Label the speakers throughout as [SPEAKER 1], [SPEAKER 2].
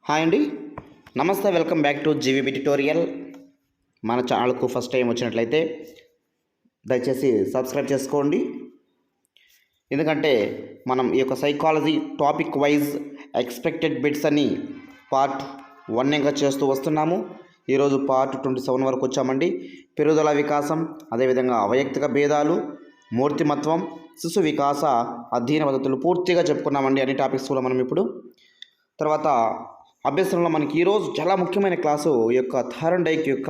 [SPEAKER 1] Hi అండి, నమస్తే. Welcome back to GVB tutorial. మన ఛానల్కు ఫస్ట్ టైం వచ్చినట్లయితే దయచేసి సబ్స్క్రైబ్ చేసుకోండి. ఎందుకంటే మనం ఈ యొక్క psychology topic wise expected bits అని పార్ట్ 1గా చేస్తూ వస్తున్నాము. ఈరోజు పార్ట్ 27 వరకు వచ్చామండి. పెరుగుదల, వికాసం, అదేవిధంగా అవైయక్తిక భేదాలు, మూర్తిమత్వం, శిశు వికాస అధ్యయన పద్ధతులు పూర్తిగా చెప్పుకున్నామండి. అన్ని టాపిక్స్ కూడా మనం ఇప్పుడు తర్వాత అభ్యసనంలో మనకి ఈరోజు చాలా ముఖ్యమైన క్లాసు ఈ యొక్క థారండైక్ యొక్క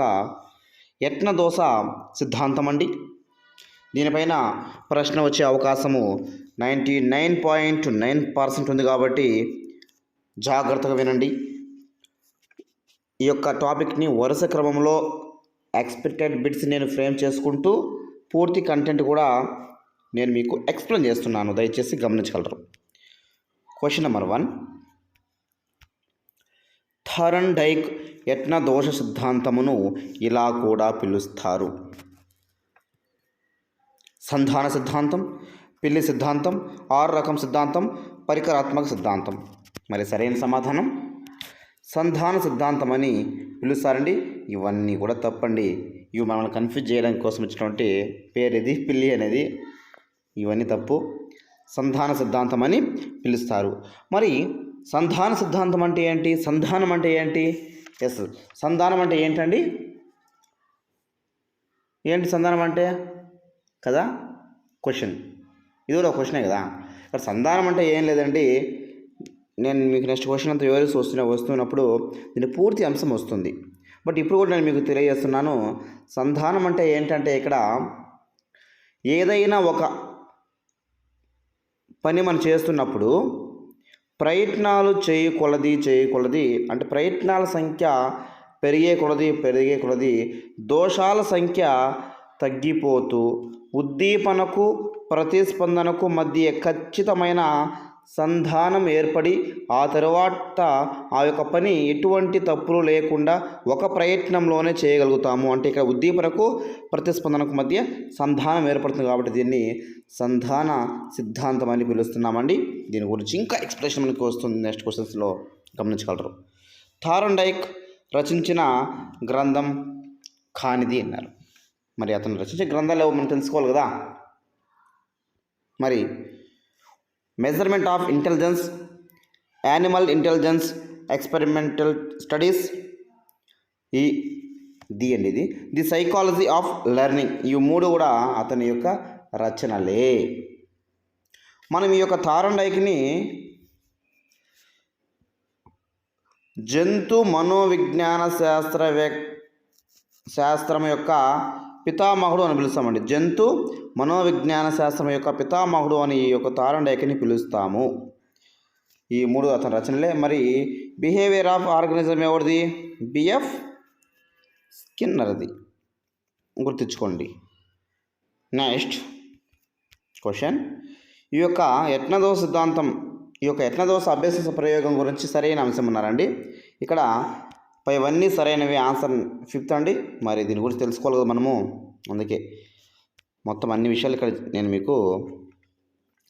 [SPEAKER 1] యత్నదోష సిద్ధాంతం అండి. దీనిపైన ప్రశ్న వచ్చే అవకాశము 99.9% ఉంది కాబట్టి జాగ్రత్తగా వినండి. ఈ యొక్క టాపిక్ని వరుస క్రమంలో ఎక్స్పెక్టెడ్ బిట్స్ నేను ఫ్రేమ్ చేసుకుంటూ పూర్తి కంటెంట్ కూడా నేను మీకు ఎక్స్ప్లెయిన్ చేస్తున్నాను. దయచేసి గమనించగలరు. క్వశ్చన్ నెంబర్ 1, థారండైక్ యత్నదోష సిద్ధాంతమును ఇలా కూడా పిలుస్తారు: సంధాన సిద్ధాంతం, పిల్లి సిద్ధాంతం, 6 రకం సిద్ధాంతం, పరికరాత్మక సిద్ధాంతం. మరి సరైన సమాధానం సంధాన సిద్ధాంతం అని పిలుస్తారండి. ఇవన్నీ కూడా తప్పండి. ఇవి మనల్ని కన్ఫ్యూజ్ చేయడానికి కోసం ఇచ్చినటువంటి పేరు ఇది, పిల్లి అనేది. ఇవన్నీ తప్పు. సంధాన సిద్ధాంతం అని పిలుస్తారు. మరి సంధాన సిద్ధాంతం అంటే ఏంటి? సంధానం అంటే ఏంటి? సంధానం అంటే ఏంటండి? ఏంటి సంధానం అంటే కదా క్వశ్చన్. ఇది కూడా ఒక క్వశ్చనే కదా. ఇక్కడ సంధానం అంటే ఏం లేదండి. నేను మీకు నెక్స్ట్ క్వశ్చన్ అంతా వివరిస్తూ వస్తున్నప్పుడు దీని పూర్తి అంశం వస్తుంది. బట్ ఇప్పుడు కూడా నేను మీకు తెలియజేస్తున్నాను. సంధానం అంటే ఏంటంటే ఇక్కడ ఏదైనా ఒక పని మనం చేస్తున్నప్పుడు ప్రయత్నాలు చేయకొలది అంటే ప్రయత్నాల సంఖ్య పెరిగే కొలది దోషాల సంఖ్య తగ్గిపోతూ ఉద్దీపనకు ప్రతిస్పందనకు మధ్య ఖచ్చితమైన సంధానం ఏర్పడి ఆ తరువాత ఆ యొక్క పని ఎటువంటి తప్పులు లేకుండా ఒక ప్రయత్నంలోనే చేయగలుగుతాము. అంటే ఇక్కడ ఉద్దీపనకు ప్రతిస్పందనకు మధ్య సంధానం ఏర్పడుతుంది కాబట్టి దీన్ని సంధాన సిద్ధాంతం అని పిలుస్తున్నామండి. దీని గురించి ఇంకా ఎక్స్ప్లెనేషన్ మనకి వస్తుంది నెక్స్ట్ క్వశ్చన్స్లో, గమనించగలరు. థారండైక్ రచించిన గ్రంథం కానిది అన్నారు. మరి అతను రచించిన గ్రంథాలు మనం తెలుసుకోవాలి కదా. మరి measurement of intelligence, animal intelligence, experimental studies, the psychology of learning, ఈ 3 కూడా అతని యొక్క రచనలే. మనం ఈ యొక్క థారండైక్ని జంతు మనోవిజ్ఞాన శాస్త్రం యొక్క పితామహుడు అని పిలుస్తామండి. జంతు మనోవిజ్ఞాన శాస్త్రం యొక్క పితామహుడు అని ఈ యొక్క థారండైక్ని పిలుస్తాము. ఈ 3 అతని రచనలే. మరి బిహేవియర్ ఆఫ్ ఆర్గనిజం ఎవరిది? బిఎఫ్ స్కిన్నర్ది, గుర్తుంచుకోండి. నెక్స్ట్ క్వశ్చన్, ఈ యొక్క యత్నదోష సిద్ధాంతం, ఈ యొక్క యత్నదోష అభ్యాస ప్రయోగం గురించి సరైన అంశం ఉన్నారండి. ఇక్కడ పైవన్నీ సరైనవి. ఆన్సర్ 5th అండి. మరి దీని గురించి తెలుసుకోవాలి కదా మనము. అందుకే మొత్తం అన్ని విషయాలు ఇక్కడ నేను మీకు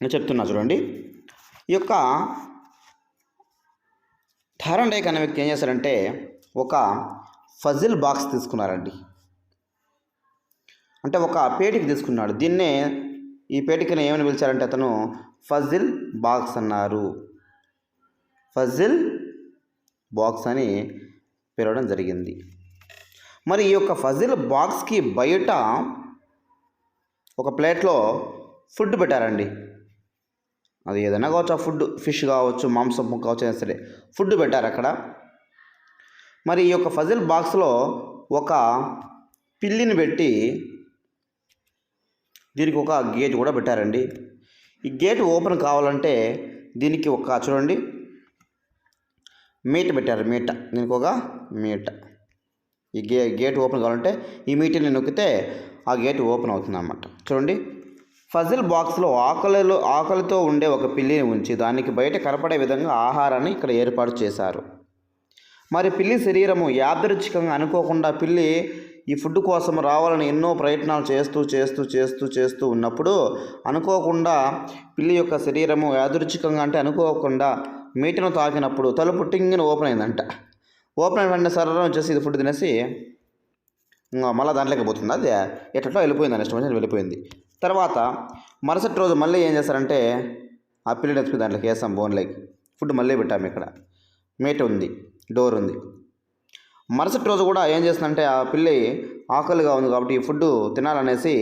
[SPEAKER 1] చెప్తున్నా. చూడండి, ఈ యొక్క థారండైక్ అనే వ్యక్తి ఏం చేశారంటే ఒక ఫజిల్ బాక్స్ తీసుకున్నారండి. అంటే ఒక పేటికి తీసుకున్నాడు. ఈ పేటికని ఏమని పిలిచారంటే అతను ఫజిల్ బాక్స్ అన్నారు. ఫజిల్ బాక్స్ అని పిలవడం జరిగింది. మరి ఈ యొక్క ఫజిల్ బాక్స్కి బయట ఒక ప్లేట్లో ఫుడ్ పెట్టారండి. అది ఏదైనా కావచ్చు, ఆ ఫుడ్ ఫిష్ కావచ్చు, మాంసం కావచ్చు, అయినా సరే ఫుడ్ పెట్టారు అక్కడ. మరి ఈ యొక్క ఫజిల్ బాక్స్లో ఒక పిల్లిని పెట్టి దీనికి ఒక గేట్ కూడా పెట్టారండి. ఈ గేట్ ఓపెన్ కావాలంటే దీనికి ఒక చూడండి మీట పెట్టారు. దీనికి ఒక మీట. ఈ గేట్ ఓపెన్ కావాలంటే ఈ మీటని నొక్కితే ఆ గేట్ ఓపెన్ అవుతుంది అన్నమాట. చూడండి, ఫజిల్ బాక్స్లో ఆకలితో ఉండే ఒక పిల్లిని ఉంచి దానికి బయట కనపడే విధంగా ఆహారాన్ని ఇక్కడ ఏర్పాటు చేశారు. మరి పిల్లి శరీరము యాదృచ్ఛికంగా అనుకోకుండా పిల్లి ఈ ఫుడ్ కోసం రావాలని ఎన్నో ప్రయత్నాలు చేస్తూ ఉన్నప్పుడు అనుకోకుండా పిల్లి యొక్క శరీరము యాదృచ్ఛికంగా అంటే అనుకోకుండా మీటను తాకినప్పుడు తలుపు టింగిన ఓపెన్ అయిందంట. ఓపెన్ అయిన వెంటనే సర్రం వచ్చేసి ఇది ఫుడ్ తినేసి ఇంకా మళ్ళీ దాంట్లోకి పోతుంది. అది ఎట్లా వెళ్ళిపోయింది, నెక్స్ట్ మంచి వెళ్ళిపోయింది. తర్వాత మరుసటి రోజు మళ్ళీ ఏం చేస్తారంటే ఆ పిల్లిని ఎత్తుకుని దాంట్లోకి వేస్తాం, బోన్లోకి ఫుడ్ మళ్ళీ పెట్టాము. ఇక్కడ మీట ఉంది, డోర్ ఉంది. మరుసటి రోజు కూడా ఏం చేస్తుందంటే ఆ పిల్లి ఆకలిగా ఉంది కాబట్టి ఈ ఫుడ్ తినాలనేసి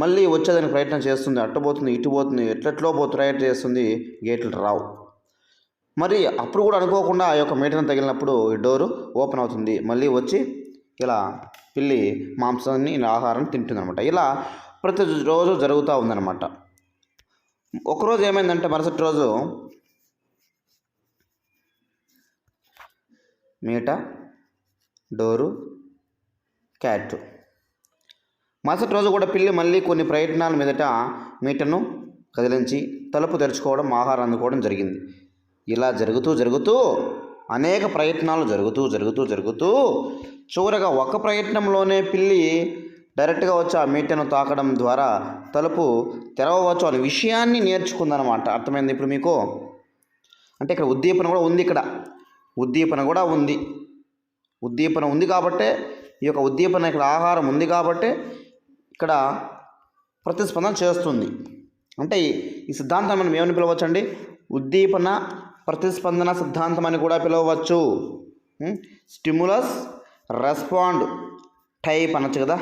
[SPEAKER 1] మళ్ళీ వచ్చేదానికి ప్రయత్నం చేస్తుంది. అట్టుపోతుంది, ఇటు పోతుంది, ఎట్లెట్లో ట్రై చేస్తుంది, గేట్లు రావు. మరి అప్పుడు కూడా అనుకోకుండా ఆ యొక్క మీటను తగిలినప్పుడు ఈ డోరు ఓపెన్ అవుతుంది. మళ్ళీ వచ్చి ఇలా పిల్లి మాంసాన్ని ఆహారం తింటుందన్నమాట. ఇలా ప్రతి రోజు జరుగుతూ ఉందన్నమాట. ఒకరోజు ఏమైందంటే మరుసటి రోజు మీట, డోరు, క్యాట్. మరుసటి రోజు కూడా పిల్లి మళ్ళీ కొన్ని ప్రయత్నాల మీదట మీటను కదిలించి తలుపు తెరుచుకోవడం, ఆహారం అందుకోవడం జరిగింది. ఇలా జరుగుతూ అనేక ప్రయత్నాలు జరుగుతూ చివరగా ఒక ప్రయత్నంలోనే పిల్లి డైరెక్ట్గా వచ్చి ఆ మీటను తాకడం ద్వారా తలుపు తెరవవచ్చు అనే విషయాన్ని నేర్చుకుందనమాట. అర్థమైంది ఇప్పుడు మీకు? అంటే ఇక్కడ ఉద్దీపన కూడా ఉంది. ఉద్దీపన ఉంది కాబట్టే ఈ యొక్క ఉద్దీపన, ఇక్కడ ఆహారం ఉంది కాబట్టే ఇక్కడ ప్రతిస్పందన చేస్తుంది. అంటే ఈ సిద్ధాంతం మనం ఏమని పిలవచ్చండి? ఉద్దీపన ప్రతిస్పందన సిద్ధాంతం అని కూడా పిలవవచ్చు. స్టిములస్ రెస్పాండ్ టైప్ అనొచ్చు కదా.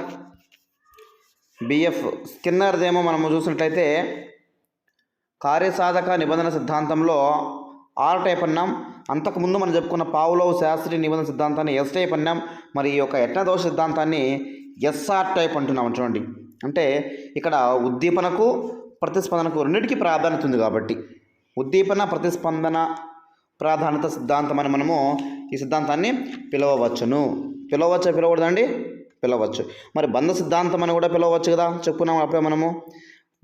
[SPEAKER 1] బిఎఫ్ స్కిన్నర్దేమో మనము చూసినట్లయితే కార్యసాధక నిబంధన సిద్ధాంతంలో ఆర్ టైప్ అన్నాం. అంతకుముందు మనం చెప్పుకున్న పావ్లోవ్ శాస్త్రీయ నిబంధన సిద్ధాంతాన్ని ఎస్ టైప్ అన్నాం. మరి ఈ యొక్క యజ్ఞదోష సిద్ధాంతాన్ని ఎస్ఆర్ టైప్ అంటున్నాం. చూడండి, అంటే ఇక్కడ ఉద్దీపనకు ప్రతిస్పందనకు రెండింటికి ప్రాధాన్యత ఉంది కాబట్టి ఉద్దీపన ప్రతిస్పందన ప్రాధాన్యత సిద్ధాంతం అని మనము ఈ సిద్ధాంతాన్ని పిలవకూడదండి? పిలవచ్చు. మరి బంధ సిద్ధాంతం అని కూడా పిలవచ్చు కదా, చెప్పుకున్నాం అప్పుడే మనము.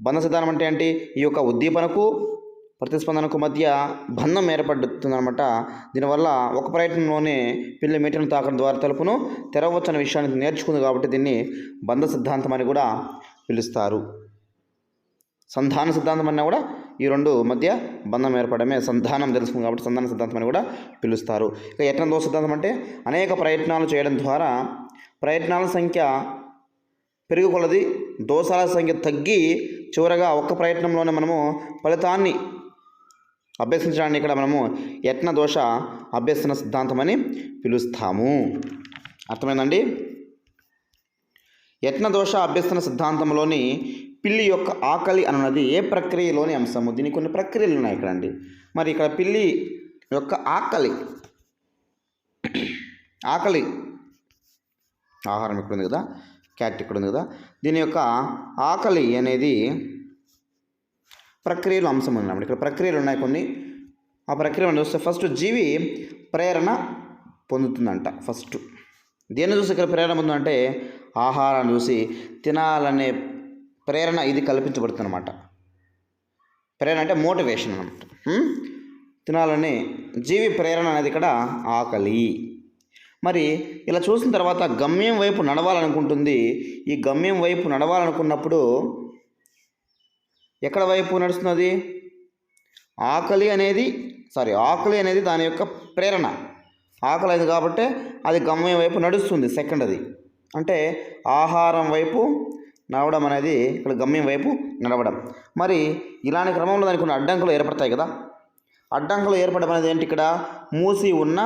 [SPEAKER 1] బంధ సిద్ధాంతం అంటే ఏంటి? ఈ యొక్క ఉద్దీపనకు ప్రతిస్పందనకు మధ్య బంధం ఏర్పడుతుందన్నమాట. దీనివల్ల ఒక ప్రయత్నంలోనే పిల్లి మీటను తాకడం ద్వారా తలుపును తెరవచ్చు అనే విషయాన్ని నేర్చుకుంది కాబట్టి దీన్ని బంధ సిద్ధాంతం అని కూడా పిలుస్తారు. సంధాన సిద్ధాంతం అన్నా కూడా ఈ రెండు మధ్య బంధం ఏర్పడమే సంధానం తెలుసుకుంది కాబట్టి సంధాన సిద్ధాంతం అని కూడా పిలుస్తారు. ఇక యత్నదోష సిద్ధాంతం అంటే అనేక ప్రయత్నాలు చేయడం ద్వారా ప్రయత్నాల సంఖ్య పెరుగు కొలది దోషాల సంఖ్య తగ్గి చివరగా ఒక్క ప్రయత్నంలోనే మనము ఫలితాన్ని అభ్యసించడాన్ని ఇక్కడ మనము యత్నదోష అభ్యసన సిద్ధాంతం అని పిలుస్తాము. అర్థమైందండి? యత్నదోష అభ్యసన సిద్ధాంతంలోని పిల్లి యొక్క ఆకలి అన్నది ఏ ప్రక్రియలోని అంశము? దీనికి కొన్ని ప్రక్రియలు ఉన్నాయి ఇక్కడ అండి. మరి ఇక్కడ పిల్లి యొక్క ఆకలి ఆహారం ఇక్కడ ఉంది కదా, క్యాట్ ఇక్కడ ఉంది కదా, దీని యొక్క ఆకలి అనేది ప్రక్రియలో అంశం ఉంది. ఇక్కడ ప్రక్రియలు ఉన్నాయి కొన్ని. ఆ ప్రక్రియ మనం చూస్తే ఫస్ట్ జీవి ప్రేరణ పొందుతుందంట. ఫస్ట్ దేన్ని చూసి ఇక్కడ ప్రేరణ పొందుతుందంటే ఆహారాన్ని చూసి తినాలనే ప్రేరణ ఇది కల్పించబడుతుంది అన్నమాట. ప్రేరణ అంటే మోటివేషన్ అన్నమాట. తినాలనే జీవి ప్రేరణ అనేది ఇక్కడ ఆకలి. మరి ఇలా చూసిన తర్వాత గమ్యం వైపు నడవాలనుకుంటుంది. ఈ గమ్యం వైపు నడవాలనుకున్నప్పుడు ఎక్కడ వైపు నడుస్తున్నది? ఆకలి అనేది దాని యొక్క ప్రేరణ. ఆకలి అయింది కాబట్టి అది గమ్యం వైపు నడుస్తుంది. సెకండ్ అది అంటే ఆహారం వైపు నడవడం అనేది ఇక్కడ గమ్యం వైపు నడవడం. మరి ఇలాంటి క్రమంలో దానికి కొన్ని అడ్డంకులు ఏర్పడతాయి కదా. అడ్డంకులు ఏర్పడడం అనేది ఏంటి? ఇక్కడ మూసి ఉన్న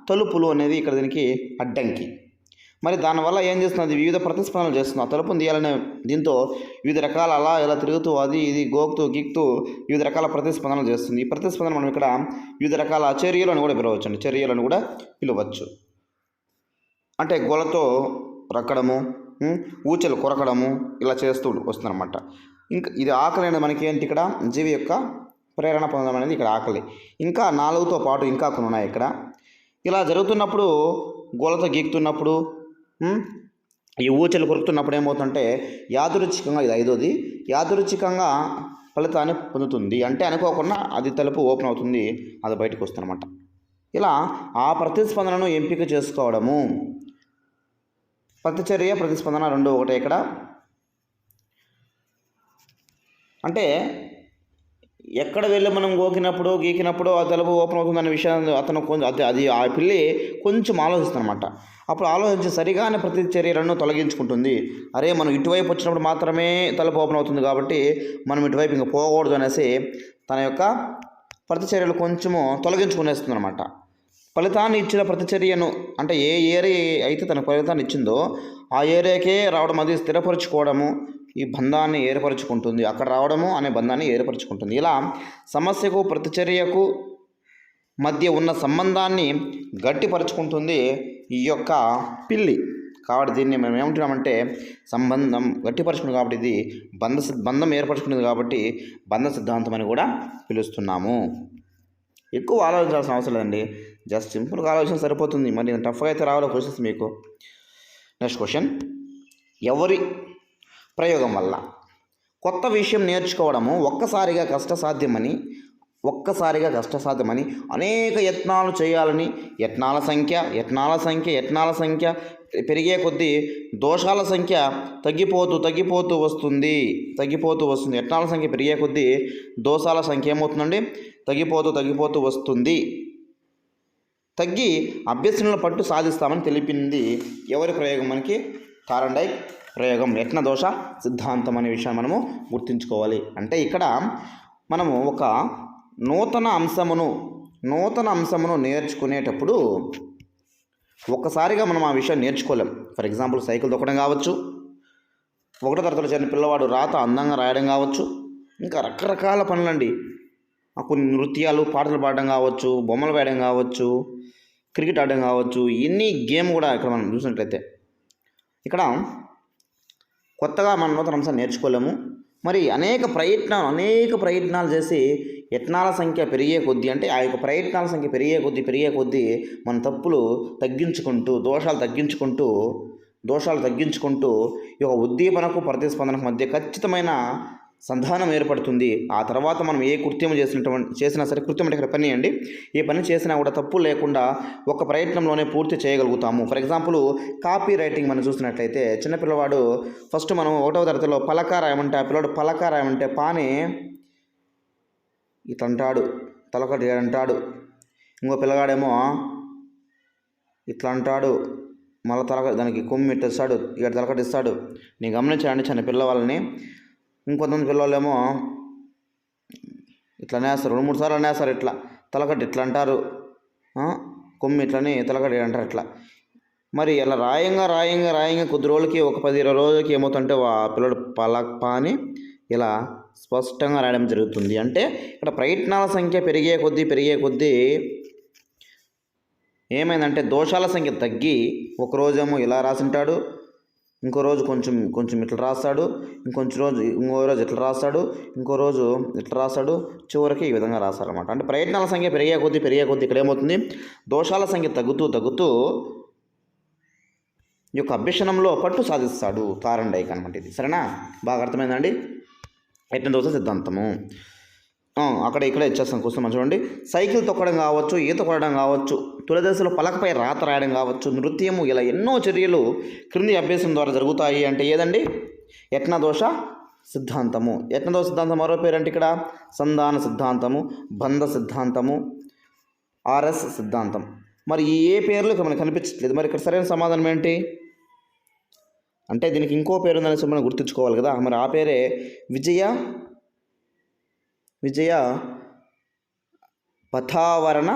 [SPEAKER 1] తలుపులు అనేది ఇక్కడ దీనికి అడ్డంకి. మరి దానివల్ల ఏం చేస్తున్నది? వివిధ ప్రతిస్పందనలు చేస్తుంది. ఆ తలుపును తీయాలనే దీంతో వివిధ రకాల అలా ఇలా తిరుగుతూ అది ఇది గోక్తూ గిక్తూ వివిధ రకాల ప్రతిస్పందనలు చేస్తుంది. ఈ ప్రతిస్పందన మనం ఇక్కడ వివిధ రకాల చర్యలను కూడా పిలవచ్చు. చర్యలను కూడా పిలవచ్చు. అంటే గోలతో రక్కడము, ఊచలు కొరకడము ఇలా చేస్తూ వస్తుందన్నమాట. ఇంకా ఇది ఆకలి అనేది మనకి ఏంటి? ఇక్కడ జీవి యొక్క ప్రేరణ పొందడం అనేది ఇక్కడ ఆకలి. ఇంకా 4తో పాటు ఇంకా కొన్ని ఉన్నాయి ఇక్కడ. ఇలా జరుగుతున్నప్పుడు గోలతో గీకుతున్నప్పుడు ఈ ఊచలు కొరుకుతున్నప్పుడు ఏమవుతుందంటే యాదృచ్ఛికంగా, ఇది 5వది, యాదృచ్ఛికంగా ఫలితాన్ని పొందుతుంది. అంటే అనుకోకుండా అది తలుపు ఓపెన్ అవుతుంది, అది బయటకు వస్తుందన్నమాట. ఇలా ఆ ప్రతిస్పందనను ఎంపిక చేసుకోవడము. ప్రతిచర్య ప్రతిస్పందన రెండు ఒకటే ఇక్కడ. అంటే ఎక్కడ వెళ్ళి మనం గీకినప్పుడు ఆ తలుపు ఓపెన్ అవుతుందనే విషయాన్ని అతను కొంచెం అది ఆ పిల్లి కొంచెం ఆలోచిస్తుందన్నమాట. అప్పుడు ఆలోచించి సరిగానే ప్రతిచర్యలను తొలగించుకుంటుంది. అరే మనం ఇటువైపు వచ్చినప్పుడు మాత్రమే తలుపు ఓపెన్ అవుతుంది కాబట్టి మనం ఇటువైపు ఇంకా పోకూడదు అనేసి తన యొక్క ప్రతిచర్యలు కొంచెము తొలగించుకునేస్తుంది అనమాట. ఫలితాన్ని ఇచ్చిన ప్రతిచర్యను అంటే ఏ ఏరియా అయితే తన ఫలితాన్ని ఇచ్చిందో ఆ ఏరియాకే రావడం, అది స్థిరపరచుకోవడము, ఈ బంధాన్ని ఏర్పరచుకుంటుంది. అక్కడ రావడము అనే బంధాన్ని ఏర్పరచుకుంటుంది. ఇలా సమస్యకు ప్రతిచర్యకు మధ్య ఉన్న సంబంధాన్ని గట్టిపరుచుకుంటుంది ఈ యొక్క పిల్లి. కాబట్టి దీన్ని మేము ఏమంటున్నామంటే సంబంధం గట్టిపరుచుకుంది కాబట్టి ఇది బంధం ఏర్పరచుకునేది కాబట్టి బంధ సిద్ధాంతం అని కూడా పిలుస్తున్నాము. ఎక్కువ ఆలోచించాల్సిన అవసరం లేదండి, జస్ట్ సింపుల్గా ఆలోచన సరిపోతుంది. మరి టఫ్గా అయితే రావాలో క్వశ్చన్స్ మీకు. నెక్స్ట్ క్వశ్చన్, ఎవరి ప్రయోగం వల్ల కొత్త విషయం నేర్చుకోవడము ఒక్కసారిగా కష్టసాధ్యమని అనేక యత్నాలు చేయాలని యత్నాల సంఖ్య పెరిగే కొద్దీ దోషాల సంఖ్య తగ్గిపోతూ వస్తుంది. యత్నాల సంఖ్య పెరిగే కొద్దీ దోషాల సంఖ్య ఏమవుతుందండి? తగ్గిపోతూ వస్తుంది. తగ్గి అభ్యసనల పట్టు సాధిస్తామని తెలిపింది ఎవరి ప్రయోగం? మనకి థార్న్డైక్ ప్రయోగం, యత్న దోష సిద్ధాంతం అనే విషయాన్ని మనము గుర్తుంచుకోవాలి. అంటే ఇక్కడ మనము ఒక నూతన అంశమును నేర్చుకునేటప్పుడు ఒక్కసారిగా మనం ఆ విషయం నేర్చుకోలేం. ఫర్ ఎగ్జాంపుల్ సైకిల్ తొక్కడం కావచ్చు, 1వ తరగతిలో చేరిన పిల్లవాడు రాత అందంగా రాయడం కావచ్చు, ఇంకా రకరకాల పనులండి. కొన్ని నృత్యాలు, పాటలు పాడడం కావచ్చు, బొమ్మలు వేయడం కావచ్చు, క్రికెట్ ఆడడం కావచ్చు, ఎన్ని గేమ్ కూడా ఇక్కడ మనం చూసినట్లయితే ఇక్కడ కొత్తగా మనం నూతన అంశాన్ని నేర్చుకోలేము. మరి అనేక ప్రయత్నాలు చేసి యత్నాల సంఖ్య పెరిగే కొద్దీ, అంటే ఆ యొక్క ప్రయత్నాల సంఖ్య పెరిగే కొద్దీ మన తప్పులు తగ్గించుకుంటూ దోషాలు తగ్గించుకుంటూ ఈ యొక్క ఉద్దీపనకు ప్రతిస్పందనకు మధ్య ఖచ్చితమైన సంధానం ఏర్పడుతుంది. ఆ తర్వాత మనం ఏ కృత్యం చేసినా సరే, కృత్యం అంటే ఇక్కడ పని అండి, ఏ పని చేసినా కూడా తప్పు లేకుండా ఒక ప్రయత్నంలోనే పూర్తి చేయగలుగుతాము. ఫర్ ఎగ్జాంపుల్ కాపీ రైటింగ్ మనం చూసినట్లయితే చిన్నపిల్లవాడు ఫస్ట్ మనం 1వ తరగతిలో పలక రాయమంటే, ఆ పిల్లవాడు పలక రాయమంటే పాని ఇట్లా అంటాడు, తలకటి అంటాడు. ఇంకో పిల్లగాడేమో ఇట్లా అంటాడు, మళ్ళీ దానికి కొమ్మి ఇట్టిస్తాడు, ఇక్కడ తలకటిస్తాడు. నేను గమనించానండి చిన్న పిల్లవాళ్ళని. ఇంకొంతమంది పిల్లలేమో ఇట్లా నేస్తారు, 2-3 సార్లు నేస్తారు, ఇట్లా తలకట్టి ఇట్లా అంటారు, కొమ్మి ఇట్లని తలకట్టి అంటారు ఇట్లా. మరి ఇలా రాయంగా కొద్ది రోజులకి, ఒక 10-20 రోజులకి ఏమవుతుంటే ఆ పిల్లడు పాని ఇలా స్పష్టంగా రాయడం జరుగుతుంది. అంటే ఇక్కడ ప్రయత్నాల సంఖ్య పెరిగే కొద్దీ ఏమైందంటే దోషాల సంఖ్య తగ్గి, ఒకరోజేమో ఇలా రాసింటాడు, ఇంకో రోజు కొంచెం ఇట్లా రాస్తాడు, ఇంకో రోజు ఇట్లా రాస్తాడు, ఇంకో రోజు ఇట్లా రాస్తాడు, చివరికి ఈ విధంగా రాస్తారన్నమాట. అంటే ప్రయత్నాల సంఖ్య పెరిగే కొద్దీ ఇక్కడ ఏమవుతుంది? దోషాల సంఖ్య తగ్గుతూ ఈ యొక్క అభ్యసనంలో పట్టు సాధిస్తాడు. థార్న్డైక్ అనమాట ఇది. సరేనా? బాగా అర్థమైందండి యత్న దోష సిద్ధాంతము. అక్కడ ఇక్కడ ఇచ్చేస్తాం కూర్చొని చూడండి. సైకిల్ తొక్కడం కావచ్చు, ఈత కొట్టడం కావచ్చు, తొలిదశలో పలకపై రాత రాయడం కావచ్చు, నృత్యము, ఇలా ఎన్నో చర్యలు క్రింది అభ్యాసం ద్వారా జరుగుతాయి. అంటే ఏదండి? యత్న దోష సిద్ధాంతము. యత్న దోష సిద్ధాంతం మరో పేరంటే ఇక్కడ సంధాన సిద్ధాంతము, బంధ సిద్ధాంతము, ఆర్ఎస్ సిద్ధాంతం. మరి ఏ పేర్లు ఇక్కడ మనకు కనిపించట్లేదు. మరి ఇక్కడ సరైన సమాధానం ఏంటి అంటే దీనికి ఇంకో పేరు ఉందనేసి మనం గుర్తుంచుకోవాలి కదా. మరి ఆ పేరే విజయ పథావరణ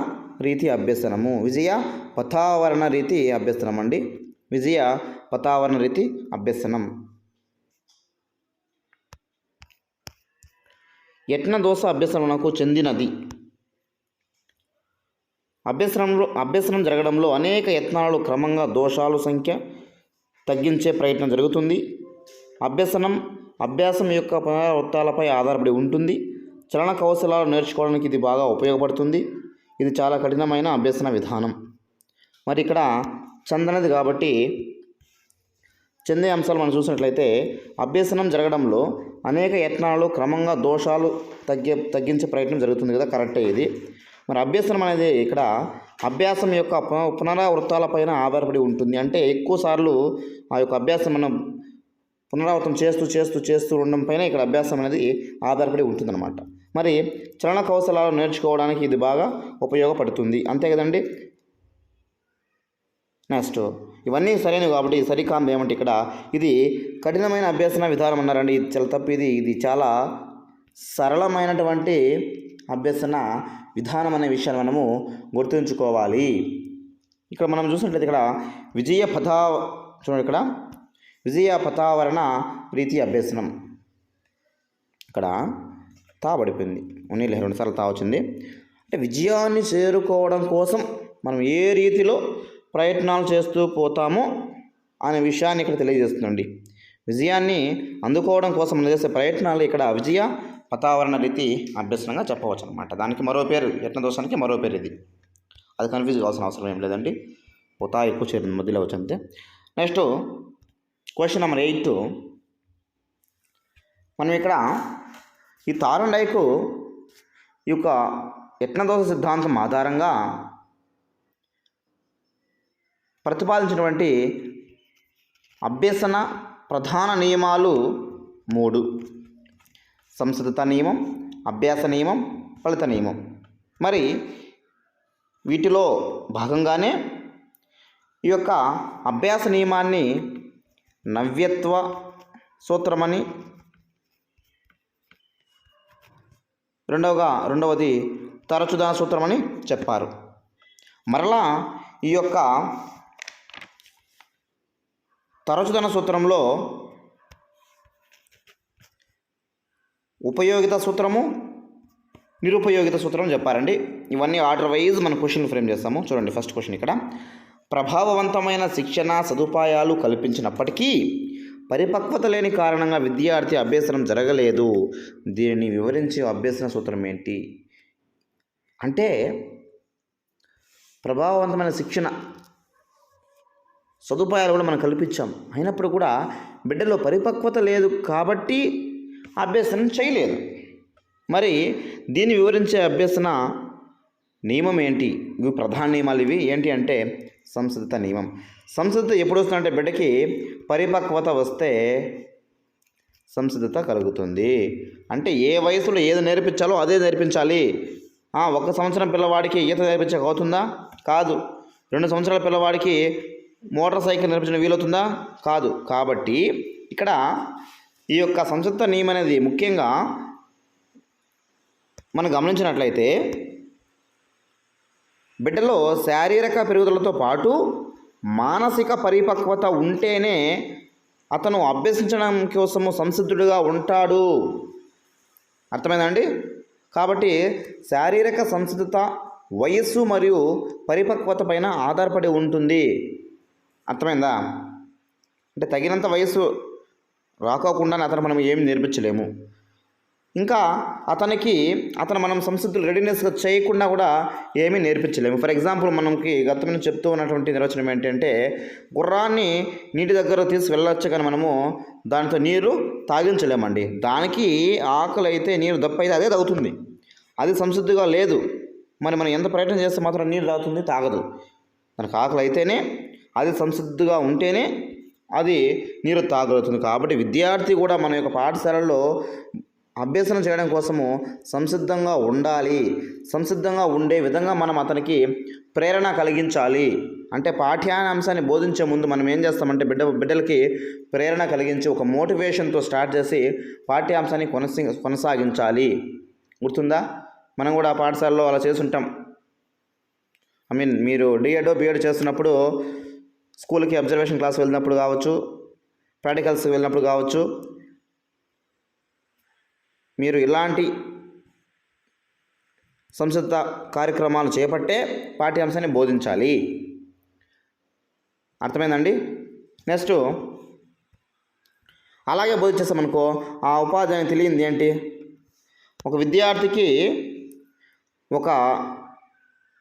[SPEAKER 1] రీతి అభ్యసనము. విజయ పథావరణ రీతి అభ్యసనం అండి. విజయ పథావరణ రీతి అభ్యసనం. యత్న దోష అభ్యసనకు చెందినది. అభ్యసనం జరగడంలో అనేక యత్నాలు క్రమంగా దోషాల సంఖ్య తగ్గించే ప్రయత్నం జరుగుతుంది. అభ్యాసం యొక్క పునరావృత్తాలపై ఆధారపడి ఉంటుంది. చలన కౌశలాలు నేర్చుకోవడానికి ఇది బాగా ఉపయోగపడుతుంది. ఇది చాలా కఠినమైన అభ్యసన విధానం. మరి ఇక్కడ చెందనది కాబట్టి చెందే అంశాలు మనం చూసినట్లయితే అభ్యసనం జరగడంలో అనేక యత్నాలు క్రమంగా దోషాలు తగ్గించే ప్రయత్నం జరుగుతుంది కదా, కరెక్టే ఇది. మరి అభ్యసనం అనేది ఇక్కడ అభ్యాసం యొక్క పునరావృత్తాలపైన ఆధారపడి ఉంటుంది. అంటే ఎక్కువసార్లు ఆ యొక్క అభ్యాసం మనం పునరావృతం చేస్తూ ఉండడం పైన ఇక్కడ అభ్యాసం అనేది ఆధారపడి ఉంటుందన్నమాట. మరి చలన కౌశలాలు నేర్చుకోవడానికి ఇది బాగా ఉపయోగపడుతుంది, అంతే కదండి. నెక్స్ట్ ఇవన్నీ సరైనవి కాబట్టి సరికాంది ఏమంటే ఇక్కడ ఇది కఠినమైన అభ్యసన విధానం అన్నారండి. ఇది చాలా తప్పు. ఇది చాలా సరళమైనటువంటి అభ్యసన విధానం అనే విషయాన్ని మనము గుర్తుంచుకోవాలి. ఇక్కడ మనం చూసినట్లయితే ఇక్కడ చూడండి, ఇక్కడ విజయ పథావరణ రీతి అభ్యసనం, ఇక్కడ తా పడిపోయింది, ఉన్నీళ్ళు 2 సార్లు తా వచ్చింది. అంటే విజయాన్ని చేరుకోవడం కోసం మనం ఏ రీతిలో ప్రయత్నాలు చేస్తూ పోతామో అనే విషయాన్ని ఇక్కడ తెలియజేస్తుందండి. విజయాన్ని అందుకోవడం కోసం మనం చేసే ప్రయత్నాలు ఇక్కడ విజయ పథావరణ రీతి అభ్యసనంగా చెప్పవచ్చు అనమాట. దానికి మరో పేరు, యత్న దోషానికి మరో పేరు ఇది. అది కన్ఫ్యూజ్ కావాల్సిన అవసరం ఏం లేదండి. పోతా ఎక్కువ చేరింది మధ్యలో వచ్చంతే. Next question number 8. మనం ఇక్కడ ఈ తారుండైకు ఈ యొక్క యత్నదోష సిద్ధాంతం ఆధారంగా ప్రతిపాదించినటువంటి అభ్యసన ప్రధాన నియమాలు 3: సంసిద్ధత నియమం, అభ్యాస నియమం, ఫలిత నియమం. మరి వీటిలో భాగంగానే ఈ యొక్క అభ్యాస నియమాన్ని నవ్యత్వ సూత్రమని, రెండవది తరచుదన సూత్రమని చెప్పారు. మరలా ఈ యొక్క తరచుదన సూత్రంలో ఉపయోగిత సూత్రము, నిరుపయోగిత సూత్రం చెప్పారండి. ఇవన్నీ ఆర్డర్ వైజ్ మనం క్వశ్చన్ ఫ్రేమ్ చేస్తాము. చూడండి, ఫస్ట్ క్వశ్చన్ ఇక్కడ ప్రభావవంతమైన శిక్షణ సదుపాయాలు కల్పించినప్పటికీ పరిపక్వత లేని కారణంగా విద్యార్థి అభ్యసనం జరగలేదు. దీనిని వివరించే అభ్యసన సూత్రం ఏంటి అంటే, ప్రభావవంతమైన శిక్షణ సదుపాయాలు కూడా మనం కల్పించాం, అయినప్పుడు కూడా బిడ్డలో పరిపక్వత లేదు కాబట్టి అభ్యసనం చేయలేదు. మరి దీన్ని వివరించే అభ్యసన నియమం ఏంటి? ఇవి ప్రధాన నియమాలు. ఇవి ఏంటి అంటే సంసిద్ధత నియమం. సంసిద్ధత ఎప్పుడు వస్తుందంటే బిడ్డకి పరిపక్వత వస్తే సంసిద్ధత కలుగుతుంది. అంటే ఏ వయసులో ఏది నేర్పించాలో అదే నేర్పించాలి. 1 సంవత్సరం పిల్లవాడికి ఈత నేర్పించక అవుతుందా? కాదు. 2 సంవత్సరాల పిల్లవాడికి మోటార్ సైకిల్ నేర్పించడం వీలవుతుందా? కాదు. కాబట్టి ఇక్కడ ఈ యొక్క సంసిద్ధత నియమం అనేది ముఖ్యంగా మనం గమనించినట్లయితే బిడ్డలో శారీరక పెరుగుదలతో పాటు మానసిక పరిపక్వత ఉంటేనే అతను అభ్యసించడం కోసము సంసిద్ధుడిగా ఉంటాడు. అర్థమైందండి? కాబట్టి శారీరక సంసిద్ధత వయస్సు మరియు పరిపక్వత పైన ఆధారపడి ఉంటుంది. అర్థమైందా? అంటే తగినంత వయస్సు రాకోకుండానే అతను మనం ఏమి నేర్పించలేము. ఇంకా అతను మనం సంసిద్ధులు రెడీనెస్గా చేయకుండా కూడా ఏమీ నేర్పించలేము. ఫర్ ఎగ్జాంపుల్ మనకి గతంలో చెప్తూ ఉన్నటువంటి నిర్వచనం ఏంటంటే, గుర్రాన్ని నీటి దగ్గర వెళ్ళొచ్చు కానీ మనము దానితో నీరు తాగించలేమండి. దానికి ఆకలి అయితే, నీరు దప్ప అయితే అదే తాగుతుంది. అది సంసిద్ధిగా లేదు. మరి మనం ఎంత ప్రయత్నం చేస్తే మాత్రం నీరు తాగుతుంది? తాగదు. దానికి ఆకలి అయితేనే, అది సంసిద్ధిగా ఉంటేనే అది నీరు తాగలుగుతుంది. కాబట్టి విద్యార్థి కూడా మన యొక్క పాఠశాలలో అభ్యసనం చేయడం కోసము సంసిద్ధంగా ఉండాలి. సంసిద్ధంగా ఉండే విధంగా మనం అతనికి ప్రేరణ కలిగించాలి. అంటే పాఠ్యాంశాన్ని బోధించే ముందు మనం ఏం చేస్తామంటే బిడ్డలకి ప్రేరణ కలిగించి ఒక మోటివేషన్తో స్టార్ట్ చేసి పాఠ్యాంశాన్ని కొనసాగించాలి. గుర్తుందా? మనం కూడా పాఠశాలలో అలా చేస్తుంటాం. మీరు డిఎడ్ బిఎడ్ చేస్తున్నప్పుడు స్కూల్కి అబ్జర్వేషన్ క్లాస్ వెళ్ళినప్పుడు కావచ్చు, ప్రాక్టికల్స్కి వెళ్ళినప్పుడు కావచ్చు, మీరు ఇలాంటి సంసిద్ధత కార్యక్రమాలు చేపట్టే పాఠ్యాంశాన్ని బోధించాలి. అర్థమైందండి? నెక్స్ట్ అలాగే బోధించేస్తామనుకో, ఆ ఉపాధ్యాయునికి తెలియంది ఏంటి? ఒక విద్యార్థికి ఒక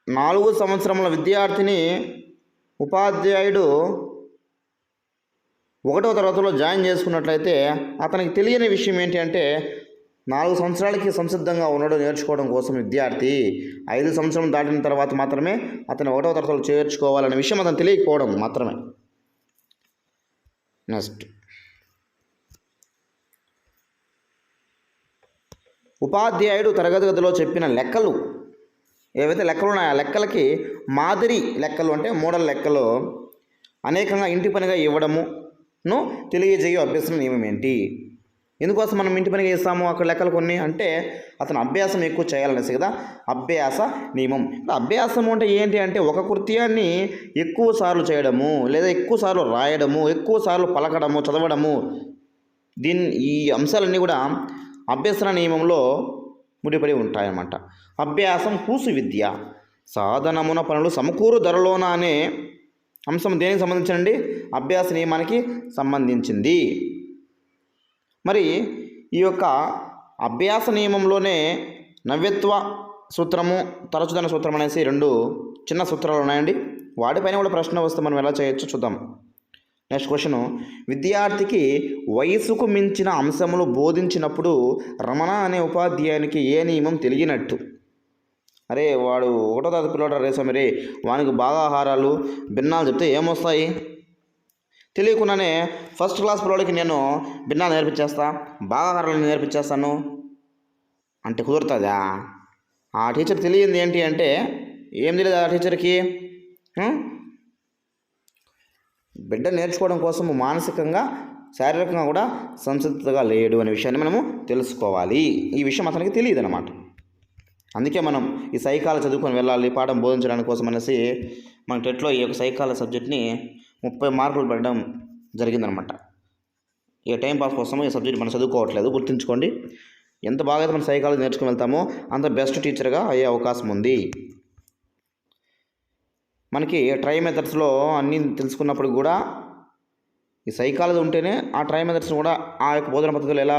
[SPEAKER 1] 4 సంవత్సరముల విద్యార్థిని ఉపాధ్యాయుడు 1వ తరగతిలో జాయిన్ చేసుకున్నట్లయితే అతనికి తెలియని విషయం ఏంటి అంటే, 4 సంవత్సరాలకి సంసిద్ధంగా ఉన్నాడు నేర్చుకోవడం కోసం విద్యార్థి. 5 సంవత్సరం దాటిన తర్వాత మాత్రమే అతను 1వ తరగతిలో చేర్చుకోవాలనే విషయం అతను తెలియకపోవడం మాత్రమే. నెక్స్ట్ ఉపాధ్యాయుడు తరగతి గదిలో చెప్పిన లెక్కలు ఏవైతే లెక్కలు ఉన్నాయో ఆ లెక్కలకి మాదిరి లెక్కలు అంటే మోడల్ లెక్కలు అనేకంగా ఇంటి పనిగా ఇవ్వడమును తెలియజేయు అభ్యసన నియమం ఏంటి? ఎందుకోసం మనం ఇంటి పనిగా ఇస్తాము అక్కడ లెక్కలు కొన్ని అంటే అతను అభ్యాసం ఎక్కువ చేయాలనేసి కదా అభ్యాస నియమం. అభ్యాసం అంటే ఏంటి అంటే ఒక కృత్యాన్ని ఎక్కువ సార్లు చేయడము లేదా ఎక్కువ సార్లు రాయడము ఎక్కువ సార్లు పలకడము చదవడము ఈ అంశాలన్నీ కూడా అభ్యసన నియమంలో ముడిపడి ఉంటాయన్నమాట. అభ్యాసం కూసు విద్య సాధనమున పనులు సమకూరు ధరలోన అనే అంశం దేనికి సంబంధించినండి? అభ్యాస నియమానికి సంబంధించింది. మరి ఈ యొక్క అభ్యాస నియమంలోనే నవ్యత్వ సూత్రము తరచుదన సూత్రం అనేసి రెండు చిన్న సూత్రాలు ఉన్నాయండి. వాటిపైన కూడా ప్రశ్న వస్తే మనం ఎలా చేయొచ్చు చూద్దాం. నెక్స్ట్ క్వశ్చన్, విద్యార్థికి వయసుకు మించిన అంశములు బోధించినప్పుడు రమణ అనే ఉపాధ్యాయునికి ఏ నియమం తెలియనట్టు? అరే వాడు ఒకటో తరగతి పిల్లవాడు రేసా మరి వానికి బాగా ఆహారాలు భిన్నాలు చెప్తే ఏమొస్తాయి? తెలియకుండానే ఫస్ట్ క్లాస్ పిల్లవాడికి నేను భిన్నాలు నేర్పించేస్తా బాగా ఆహారాలు నేర్పించేస్తాను అంటే కుదురుతుందా? ఆ టీచర్ తెలియంది ఏంటి అంటే ఏం తెలియదు ఆ టీచర్కి బిడ్డ నేర్చుకోవడం కోసం మానసికంగా శారీరకంగా కూడా సంసిద్ధతగా లేడు అనే విషయాన్ని మనము తెలుసుకోవాలి. ఈ విషయం అతనికి తెలియదు అన్నమాట. అందుకే మనం ఈ సైకాలజీ చదువుకొని వెళ్ళాలి పాఠం బోధించడానికి కోసం అనేసి మన టెట్లో ఈ యొక్క సైకాలజీ సబ్జెక్ట్ని 30 మార్కులు పెట్టడం జరిగిందనమాట. ఈ టైం పాస్ కోసం ఈ సబ్జెక్ట్ మనం చదువుకోవట్లేదు, గుర్తుంచుకోండి. ఎంత బాగా అయితే మనం సైకాలజీ నేర్చుకుని వెళ్తామో అంత బెస్ట్ టీచర్గా అయ్యే అవకాశం ఉంది. మనకి ట్రై మెథడ్స్లో అన్నీ తెలుసుకున్నప్పుడు కూడా ఈ సైకాలజీ ఉంటేనే ఆ ట్రై మెథడ్స్ని కూడా ఆ యొక్క బోధన పద్ధతులు ఎలా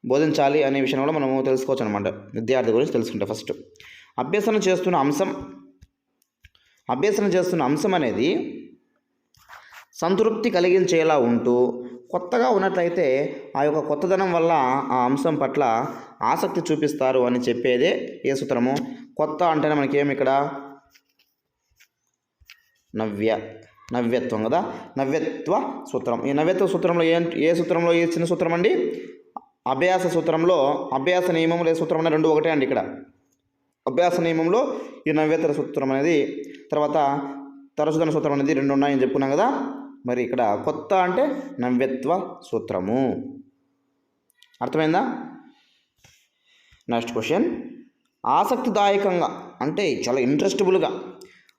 [SPEAKER 1] బోధించాలి అనే విషయం కూడా మనము తెలుసుకోవచ్చు అనమాట. విద్యార్థి గురించి తెలుసుకుంటే ఫస్ట్ అభ్యసన చేస్తున్న అంశం అనేది సంతృప్తి కలిగించేలా ఉంటూ కొత్తగా ఉన్నట్లయితే ఆ యొక్క కొత్తదనం వల్ల ఆ అంశం పట్ల ఆసక్తి చూపిస్తారు అని చెప్పేదే ఏ సూత్రము? కొత్త అంటేనే మనకేమి ఇక్కడ నవ్యత్వం కదా, నవ్యత్వ సూత్రం. ఈ నవ్యత్వ సూత్రంలో ఏ సూత్రంలో ఏ చిన్న సూత్రం అండి? అభ్యాస సూత్రంలో అభ్యాస నియమంలో ఏ సూత్రం అనేది 2 ఒకటే అండి. ఇక్కడ అభ్యాస నియమంలో ఈ నవ్యత్వ సూత్రం అనేది తర్వాత తరచుదన సూత్రం అనేది 2 ఉన్నాయని చెప్పుకున్నాం కదా. మరి ఇక్కడ కొత్త అంటే నవ్యత్వ సూత్రము. అర్థమైందా? నెక్స్ట్ క్వశ్చన్, ఆసక్తిదాయకంగా అంటే చాలా ఇంట్రెస్టబుల్గా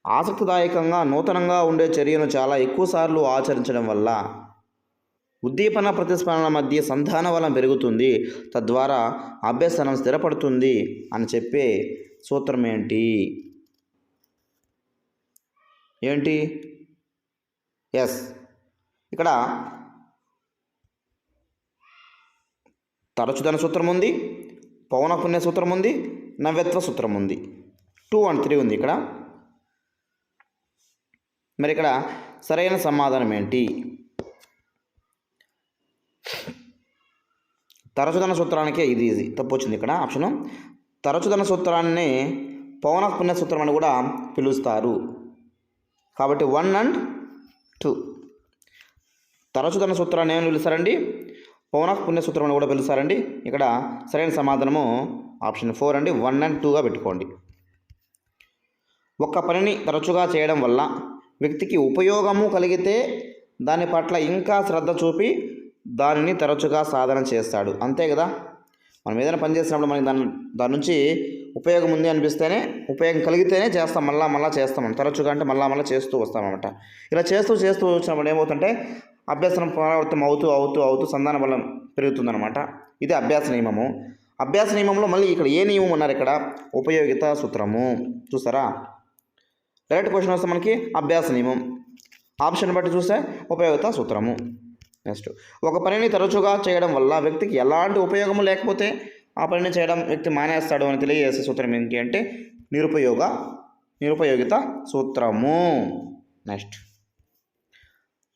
[SPEAKER 1] ఆసక్తిదాయకంగా నూతనంగా ఉండే చర్యను చాలా ఎక్కువసార్లు ఆచరించడం వల్ల ఉద్దీపన ప్రతిస్పందన మధ్య సంధాన బలం పెరుగుతుంది, తద్వారా అభ్యసనం స్థిరపడుతుంది అని చెప్పే సూత్రం ఏంటి? ఎస్, ఇక్కడ తరచుదన సూత్రం ఉంది, పౌనఃపున్య సూత్రం ఉంది, నవ్యత్వ సూత్రం ఉంది. 2 and 3 ఉంది ఇక్కడ. మరి ఇక్కడ సరైన సమాధానం ఏంటి? తరచుదన సూత్రానికే ఇది తప్పు వచ్చింది ఇక్కడ ఆప్షను. తరచుదన సూత్రాన్ని పౌనఃపున్య సూత్రం అని కూడా పిలుస్తారు. కాబట్టి 1 and 2 తరచుదన సూత్రాన్ని ఏమని పిలుస్తారండి? పౌనఃపున్య సూత్రం అని కూడా పిలుస్తారండి. ఇక్కడ సరైన సమాధానము ఆప్షన్ 4 అండి. 1 and 2గా పెట్టుకోండి. ఒక పనిని తరచుగా చేయడం వల్ల వ్యక్తికి ఉపయోగము కలిగితే దాని పట్ల ఇంకా శ్రద్ధ చూపి దానిని తరచుగా సాధన చేస్తాడు. అంతే కదా, మనం ఏదైనా పని చేసినప్పుడు మనకి దాని నుంచి ఉపయోగం ఉంది అనిపిస్తేనే, ఉపయోగం కలిగితేనే చేస్తాం, మళ్ళా చేస్తాం. తరచుగా అంటే మళ్ళా చేస్తూ వస్తామన్నమాట. ఇలా చేస్తూ వచ్చినప్పుడు ఏమవుతుంటే అభ్యాసనం పునరావృతం అవుతూ సంధాన బలం పెరుగుతుందన్నమాట. ఇది అభ్యాస నియమము. అభ్యాస నియమంలో మళ్ళీ ఇక్కడ ఏ నియమం ఉన్నారు? ఇక్కడ ఉపయోగిత సూత్రము. చూసారా, డైరెక్ట్ క్వశ్చన్ వస్తే మనకి అభ్యాస నియమం, ఆప్షన్ బట్టి చూస్తే ఉపయోగిత సూత్రము. నెక్స్ట్, ఒక పనిని తరచుగా చేయడం వల్ల వ్యక్తికి ఎలాంటి ఉపయోగము లేకపోతే ఆ పనిని చేయడం వ్యక్తి మానేస్తాడు అని తెలియజేసే సూత్రం ఏంటి అంటే నిరుపయోగిత సూత్రము. నెక్స్ట్,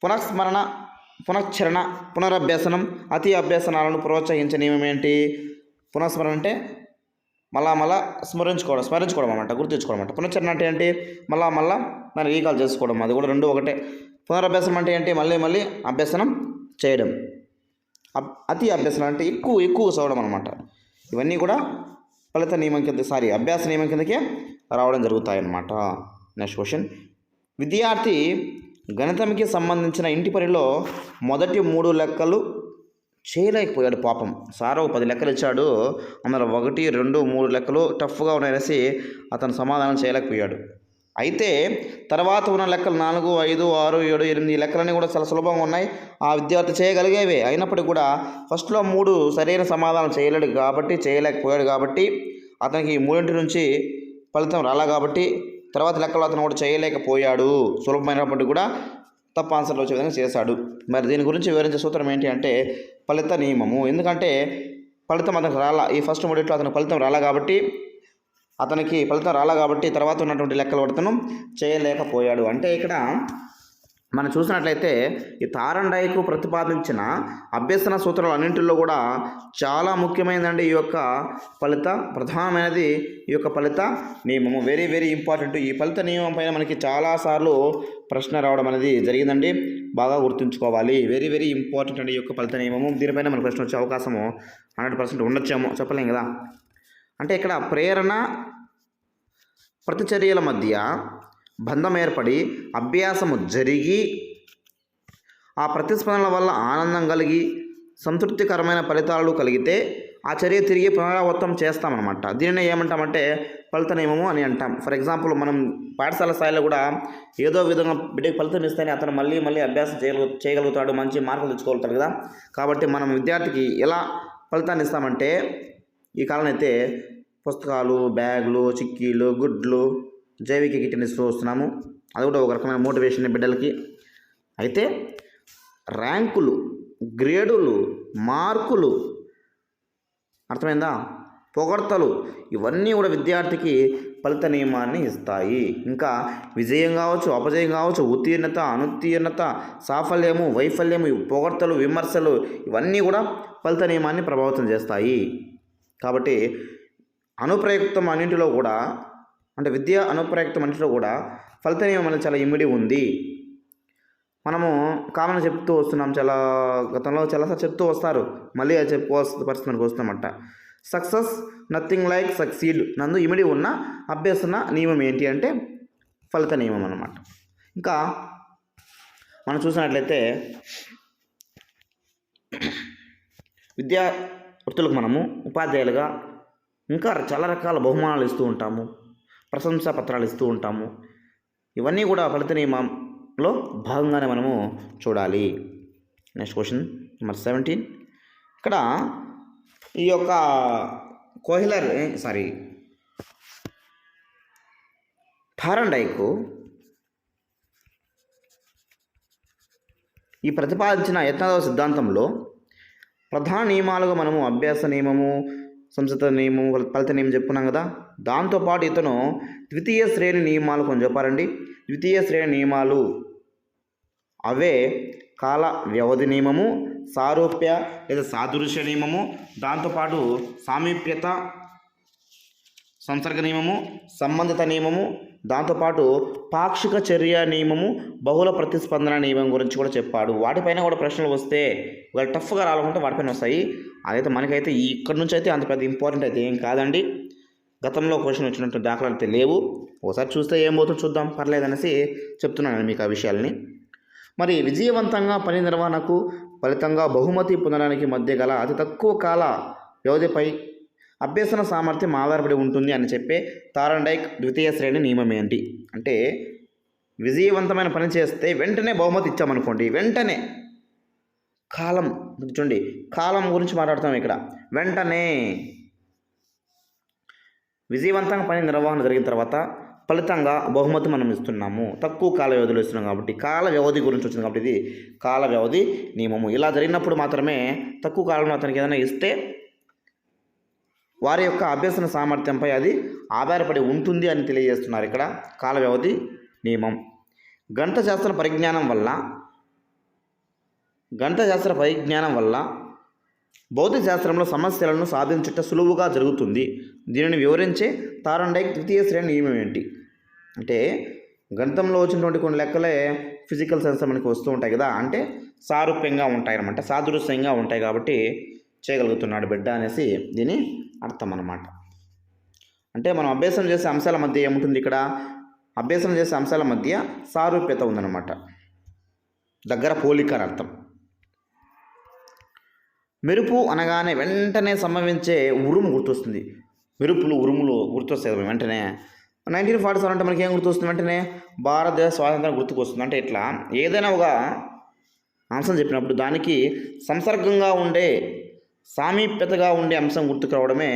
[SPEAKER 1] పునఃస్మరణ, పునశ్చరణ, పునరభ్యసనం, అతి అభ్యసనాలను ప్రోత్సహించే నియమం ఏంటి? పునఃస్మరణ అంటే మళ్ళా స్మరించుకోవడం అన్నమాట, గుర్తుంచుకోవడం అన్నమాట. పునశ్చరణ అంటే ఏంటి? మళ్ళా దాన్ని రీకాల్ చేసుకోవడం, అది కూడా 2 ఒకటే. పునరభ్యాసనం అంటే ఏంటి? మళ్ళీ అభ్యసనం చేయడం. అతి అభ్యసనం అంటే ఎక్కువ చదవడం అనమాట. ఇవన్నీ కూడా ఫలిత నియమం కింద అభ్యాస నియమం కిందకే రావడం జరుగుతాయన్నమాట. నెక్స్ట్ క్వశ్చన్, విద్యార్థి గణితంకి సంబంధించిన ఇంటి పనిలో మొదటి 3 లెక్కలు చేయలేకపోయాడు పాపం. సార్ 10 లెక్కలు ఇచ్చాడు, అందులో 1, 2, 3 లెక్కలు టఫ్గా ఉన్నాయనేసి అతను సమాధానం చేయలేకపోయాడు. అయితే తర్వాత ఉన్న లెక్కలు 4, 5, 6, 7, 8 ఈ లెక్కలన్నీ కూడా చాలా సులభంగా ఉన్నాయి, ఆ విద్యార్థి చేయగలిగేవే. అయినప్పటికీ కూడా ఫస్ట్లో 3 సరైన సమాధానం చేయలేకపోయాడు కాబట్టి అతనికి 3 నుంచి ఫలితం రాలా కాబట్టి తర్వాత లెక్కలు అతను కూడా చేయలేకపోయాడు. సులభమైనప్పటికీ కూడా తప్పు ఆన్సర్లు వచ్చే విధంగా చేశాడు. మరి దీని గురించి వివరించే సూత్రం ఏంటి అంటే ఫలిత నియమము. ఎందుకంటే ఫలితం అతనికి రాలా, ఈ ఫస్ట్ 3 అతనికి ఫలితం రాలా కాబట్టి తర్వాత ఉన్నటువంటి లెక్కలు అతను చేయలేకపోయాడు. అంటే ఇక్కడ మనం చూసినట్లయితే ఈ థారండైక్ ప్రతిపాదించిన అభ్యసన సూత్రాలు అన్నింటిలో కూడా చాలా ముఖ్యమైనదండి ఈ యొక్క ప్రధానమైనది ఈ యొక్క ఫలిత నియమము. Very very important. ఈ ఫలిత నియమం పైన మనకి చాలాసార్లు ప్రశ్న రావడం అనేది జరిగిందండి, బాగా గుర్తుంచుకోవాలి. వెరీ వెరీ ఇంపార్టెంట్ అండి ఈ యొక్క ఫలిత నియమము. దీనిపైన మనకు ప్రశ్న వచ్చే అవకాశము 100% ఉండొచ్చేమో, చెప్పలేం కదా. అంటే ఇక్కడ ప్రేరణ ప్రతిచర్యల మధ్య బంధం ఏర్పడి అభ్యాసము జరిగి ఆ ప్రతిస్పందనల వల్ల ఆనందం కలిగి సంతృప్తికరమైన ఫలితాలు కలిగితే ఆ చర్య తిరిగి పునరావృతం చేస్తామన్నమాట. దీనిని ఏమంటామంటే ఫలిత నియమము అని అంటాం. ఫర్ ఎగ్జాంపుల్ మనం పాఠశాల స్థాయిలో కూడా ఏదో విధంగా బిడ్డకి ఫలితం ఇస్తేనే అతను మళ్ళీ అభ్యాసం చేయగలుగుతాడు, మంచి మార్కులు తెచ్చుకోగలుగుతాడు కదా. కాబట్టి మనం విద్యార్థికి ఎలా ఫలితాన్ని ఇస్తామంటే ఈ కాలం అయితే పుస్తకాలు, బ్యాగులు, చిక్కీలు, గుడ్లు, జైవిక కిట్ని ఇస్తూ వస్తున్నాము. అది కూడా ఒక రకమైన మోటివేషన్ బిడ్డలకి. అయితే ర్యాంకులు, గ్రేడులు, మార్కులు, అర్థమైందా, పొగడ్తలు, ఇవన్నీ కూడా విద్యార్థికి ఫలిత నియమాన్ని ఇస్తాయి. ఇంకా విజయం కావచ్చు, అపజయం కావచ్చు, ఉత్తీర్ణత, అనుత్తీర్ణత, సాఫల్యము, వైఫల్యము, పొగడ్తలు, విమర్శలు, ఇవన్నీ కూడా ఫలిత నియమాన్ని ప్రభావితం చేస్తాయి. కాబట్టి అనుప్రయుక్తం అన్నింటిలో కూడా, అంటే విద్య అనుప్రయుక్తం అన్నింటిలో కూడా ఫలిత నియమం అనేది చాలా ఇమిడి ఉంది. మనము కామన్ చెప్తూ వస్తున్నాం, గతంలో చాలాసార్లు చెప్తూ వస్తారు, మళ్ళీ అది చెప్పుకోవాల్సిన పరిస్థితి మనకు వస్తుందన్నమాట. సక్సెస్ నథింగ్ లైక్ సక్సీడ్ నందు ఇమిడి ఉన్న అభ్యసన నియమం ఏంటి అంటే ఫలిత నియమం అన్నమాట. ఇంకా మనం చూసినట్లయితే విద్యార్థులకు మనము ఉపాధ్యాయులుగా ఇంకా చాలా రకాల బహుమానాలు ఇస్తూ ఉంటాము, ప్రశంసా పత్రాలు ఇస్తూ ఉంటాము. ఇవన్నీ కూడా ఫలిత నియమంలో భాగంగానే మనము చూడాలి. Next question number 17. ఇక్కడ ఈ యొక్క థారండైక్ ఈ ప్రతిపాదించిన యత్నదవ సిద్ధాంతంలో ప్రధాన నియమాలుగా మనము అభ్యాస నియమము, సంసిద్ధ నియమం, ఫలిత నియమం చెప్పుకున్నాం కదా. దాంతోపాటు ఇతను ద్వితీయ శ్రేణి నియమాలు కొంచెం చెప్పారండి. ద్వితీయ శ్రేణి నియమాలు అవే కాల వ్యవధి నియమము, సారూప్య లేదా సాదృశ్య నియమము, దాంతోపాటు సామీప్యత సంసర్గ నియమము, సంబంధిత నియమము, దాంతోపాటు పాక్షిక చర్య నియమము, బహుళ ప్రతిస్పందన నియమం గురించి కూడా చెప్పాడు. వాటిపైన కూడా ప్రశ్నలు వస్తే వాళ్ళు టఫ్గా రావాలనుకుంటే వాటిపైన వస్తాయి. అదైతే మనకైతే ఇక్కడ నుంచి అయితే అంత పెద్ద ఇంపార్టెంట్ అయితే ఏం కాదండి. గతంలో క్వశ్చన్ వచ్చినట్టు దాఖలాలు అయితే లేవు. ఒకసారి చూస్తే ఏం పోతుందో చూద్దాం, పర్లేదనేసి చెప్తున్నాను మీకు ఆ విషయాల్ని. మరి విజయవంతంగా పని నిర్వహణకు ఫలితంగా బహుమతి పొందడానికి మధ్య గల అతి తక్కువ కాల వ్యవధిపై అభ్యసన సామర్థ్యం ఆధారపడి ఉంటుంది అని చెప్పే థారండైక్ ద్వితీయ శ్రేణి నియమం ఏంటి అంటే, విజయవంతమైన పని చేస్తే వెంటనే బహుమతి ఇచ్చామనుకోండి, వెంటనే కాలం చూడండి, కాలం గురించి మాట్లాడుతాం ఇక్కడ. వెంటనే విజయవంతంగా పని నిర్వహణ జరిగిన తర్వాత ఫలితంగా బహుమతి మనం ఇస్తున్నాము. తక్కువ కాల వ్యవధిలో ఇస్తున్నాం కాబట్టి కాల వ్యవధి గురించి వచ్చింది కాబట్టి ఇది కాల వ్యవధి నియమము. ఇలా జరిగినప్పుడు మాత్రమే తక్కువ కాలంలో అతనికి ఏదైనా ఇస్తే వారి యొక్క అభ్యసన సామర్థ్యంపై అది ఆధారపడి ఉంటుంది అని తెలియజేస్తున్నారు ఇక్కడ కాల వ్యవధి నియమం. గణిత శాస్త్ర పరిజ్ఞానం వల్ల భౌతిక శాస్త్రంలో సమస్యలను సాధించుట సులువుగా జరుగుతుంది. దీనిని వివరించే థారండైక్ ద్వితీయ శ్రేణి నియమం ఏంటి అంటే, గణితంలో వచ్చినటువంటి కొన్ని లెక్కలే ఫిజికల్ సైన్స్ మనకి వస్తూ ఉంటాయి కదా, అంటే సారూప్యంగా ఉంటాయి అన్నమాట, సాదృశ్యంగా ఉంటాయి కాబట్టి చేయగలుగుతున్నాడు బిడ్డ అనేసి దీని అర్థం అన్నమాట. అంటే మనం అభ్యాసం చేసే అంశాల మధ్య ఏముంటుంది ఇక్కడ, అభ్యాసం చేసే అంశాల మధ్య సారూప్యత ఉందన్నమాట, దగ్గర పోలిక అని అర్థం. మెరుపు అనగానే వెంటనే సంభవించే ఉరుము గుర్తొస్తుంది, మెరుపులు ఉరుములు గుర్తొస్తాయి వెంటనే. 1947 అంటే మనకి ఏం గుర్తొస్తుంది వెంటనే, భారతదేశ స్వాతంత్రం గుర్తుకొస్తుంది. అంటే ఇట్లా ఏదైనా ఒక అంశం చెప్పినప్పుడు దానికి సంసర్గంగా ఉండే సామీప్యతగా ఉండే అంశం గుర్తుకు రావడమే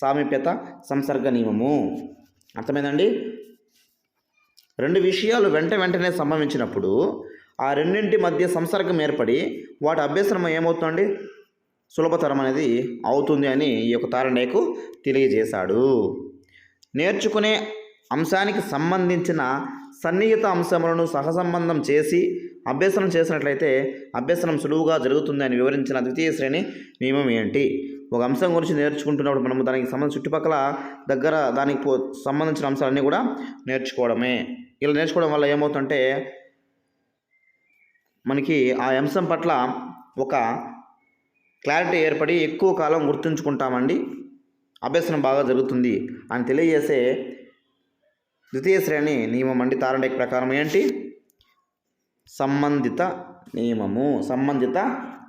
[SPEAKER 1] సామీప్యత సంసర్గ నియమము. అర్థమైందండి? రెండు విషయాలు వెంటనే సంభవించినప్పుడు ఆ రెండింటి మధ్య సంసర్గం ఏర్పడి వాటి అభ్యసనం ఏమవుతుందండి, సులభతరం అనేది అవుతుంది అని ఈ యొక్క తారండేకు తెలియజేశాడు. నేర్చుకునే అంశానికి సంబంధించిన సన్నిహిత అంశములను సహసంబంధం చేసి అభ్యసనం చేసినట్లయితే అభ్యసనం సులువుగా జరుగుతుంది అని వివరించిన ద్వితీయ శ్రేణి నియమం ఏంటి? ఒక అంశం గురించి నేర్చుకుంటున్నప్పుడు మనము దానికి సంబంధించిన చుట్టుపక్కల దగ్గర దానికి సంబంధించిన అంశాలన్నీ కూడా నేర్చుకోవడమే. ఇలా నేర్చుకోవడం వల్ల ఏమవుతుందంటే మనకి ఆ అంశం పట్ల ఒక క్లారిటీ ఏర్పడి ఎక్కువ కాలం గుర్తుంచుకుంటామండి, అభ్యసనం బాగా జరుగుతుంది అని తెలియజేసే ద్వితీయ శ్రేణి నియమం అండి. తారండేక్ ప్రకారం ఏంటి, సంబంధిత నియమము, సంబంధిత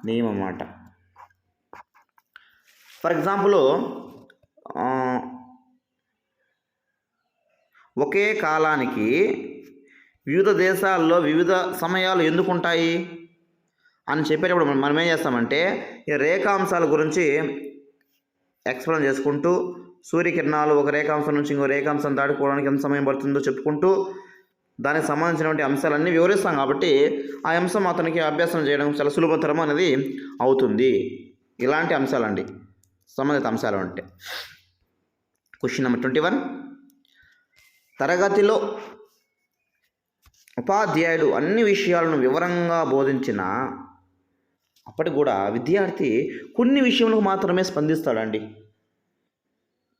[SPEAKER 1] నియమం అన్నమాట. ఫర్ ఎగ్జాంపుల్, ఒకే కాలానికి వివిధ దేశాల్లో వివిధ సమయాలు ఎందుకు ఉంటాయి అని చెప్పేటప్పుడు మనం ఏం చేస్తామంటే ఈ రేఖాంశాల గురించి ఎక్స్ప్లెయిన్ చేసుకుంటూ సూర్యకిరణాలు ఒక రేఖాంశం నుంచి ఇంకో రేఖాంశం దాటుకోవడానికి ఎంత సమయం పడుతుందో చెప్పుకుంటూ దానికి సంబంధించినటువంటి అంశాలన్నీ వివరిస్తాం. కాబట్టి ఆ అంశం అతనికి అభ్యాసం చేయడం చాలా సులభతరం అనేది అవుతుంది. ఇలాంటి అంశాలండి సంబంధిత అంశాలు అంటే. క్వశ్చన్ నెంబర్ 21, తరగతిలో ఉపాధ్యాయుడు అన్ని విషయాలను వివరంగా బోధించిన అప్పటికి కూడా విద్యార్థి కొన్ని విషయాలకు మాత్రమే స్పందిస్తాడండి.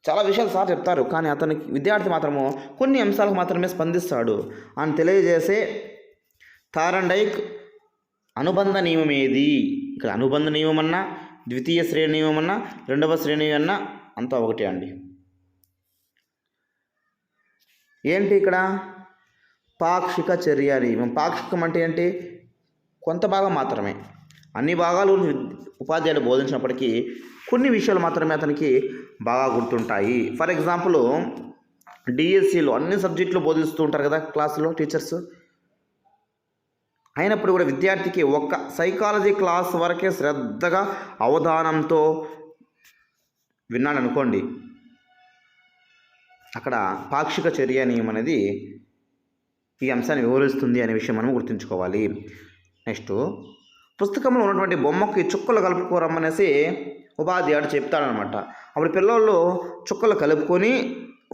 [SPEAKER 1] చాలా విషయాలు సార్ చెప్తారు కానీ అతనికి విద్యార్థి మాత్రము కొన్ని అంశాలకు మాత్రమే స్పందిస్తాడు అని తెలియజేసే తారండైక్ అనుబంధ నియమం ఏది? ఇక్కడ అనుబంధ నియమం అన్నా ద్వితీయ శ్రేణి నియమం అన్నా రెండవ శ్రేణి అన్నా అంతా ఒకటే అండి. ఏంటి ఇక్కడ పాక్షిక చర్య నియమం. పాక్షికం అంటే ఏంటి, కొంత భాగం మాత్రమే. అన్ని భాగాలు ఉపాధ్యాయులు బోధించినప్పటికీ కొన్ని విషయాలు మాత్రమే అతనికి బాగా గుర్తుంటాయి. ఫర్ ఎగ్జాంపుల్, డిఎస్సిలో అన్ని సబ్జెక్టులు బోధిస్తూ ఉంటారు కదా క్లాసులో టీచర్స్, అయినప్పుడు కూడా విద్యార్థికి ఒక్క సైకాలజీ క్లాస్ వరకే శ్రద్ధగా అవధానంతో విన్నాడు అనుకోండి, అక్కడ పాక్షిక చర్య నియమం అనేది ఈ అంశాన్ని వివరిస్తుంది అనే విషయం మనం గుర్తుంచుకోవాలి. నెక్స్ట్, పుస్తకంలో ఉన్నటువంటి బొమ్మకి చుక్కలు కలుపుకోరమ్మనేసి ఉపాధ్యాయుడు చెప్తాడనమాట. అప్పుడు పిల్లలు చుక్కలు కలుపుకొని